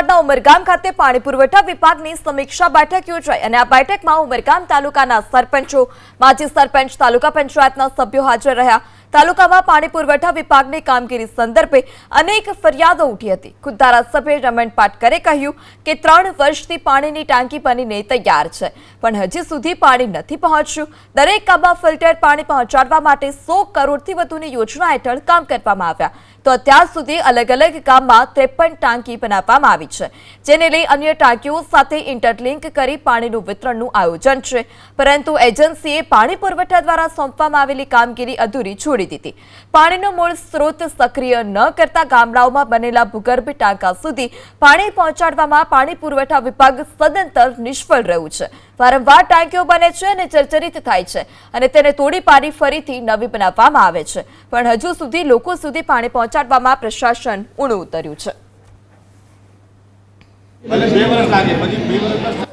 વલસાડના ઉમરગામ ખાતે પાણી પુરવઠા વિભાગની સમીક્ષા બેઠક યોજાઈ અને આ બેઠકમાં ઉમરગામ તાલુકાના સરપંચો, માજી સરપંચ, તાલુકા પંચાયતના સભ્યો હાજર રહ્યા। તાલુકામાં પાણી પુરવઠા વિભાગની કામગીરી સંદર્ભે અનેક ફરિયાદો ઉઠી હતી। ખુદ ધારાસભ્ય રમણ પાટકરે કહ્યું કે 3 વર્ષથી પાણીની ટાંકી બનીને તૈયાર છે, પણ હજી સુધી પાણી નથી પહોંચ્યું। દરેક ગામમાં ફિલ્ટર પાણી પહોંચાડવા માટે 100 કરોડથી વધુની યોજના હેઠળ કામ કરવામાં આવ્યા, તો અત્યાર સુધી અલગ અલગ ગામમાં 53 ટાંકી બનાવવામાં આવી છે, જેને લઈ અન્ય ટાંકીઓ સાથે ઇન્ટરલિંક કરી પાણીનું વિતરણનું આયોજન છે, પરંતુ એજન્સીએ પાણી પુરવઠા દ્વારા સોંપવામાં આવેલી કામગીરી અધૂરી છોડી દીધી। પાણીનો મૂળ સ્ત્રોત સક્રિય ન કરતા ગામડાઓમાં બનેલા ભૂગર્ભ ટાંકા સુધી પાણી પહોંચાડવામાં પાણી પુરવઠા વિભાગ સદંતર નિષ્ફળ રહ્યું છે। વારંવાર ટાંકીઓ બને છે અને જર્જરિત થાય છે અને તેને તોડી પાડી ફરીથી નવી બનાવવામાં આવે છે, પણ હજુ સુધી લોકો સુધી પાણી પહોંચાડવામાં પ્રશાસન ઊણું ઉતર્યું છે।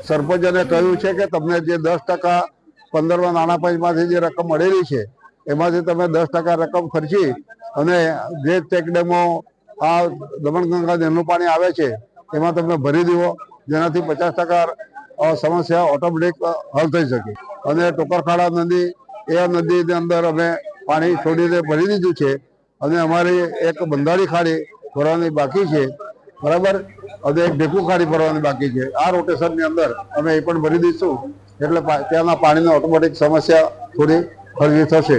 સરપંચને કહ્યું છે કે તમને જે 10% 15માં નાણાં પંચમાંથી જે રકમ મળેલી છે એમાંથી તમે 10% રકમ ખર્ચી અને જે ચેકડેમો આ દમણગંગા ડેમનું પાણી આવે છે એમાં તમે ભરી દેવો, જેનાથી 50% સમસ્યા ઓટોમેટિક હલ થઈ શકે। અને ટોકરખાડા નદી એ નદીની અંદર અમે પાણી છોડીને ભરી દીધું છે અને અમારી એક બંધારી ખાડી ભરવાની બાકી છે, બરાબર, અને એક ઢેકુ ખાડી ભરવાની બાકી છે। આ રોટેશનની અંદર અમે એ પણ ભરી દઈશું એટલે ત્યાંના પાણીની ઓટોમેટિક સમસ્યા થોડી હળવી થશે।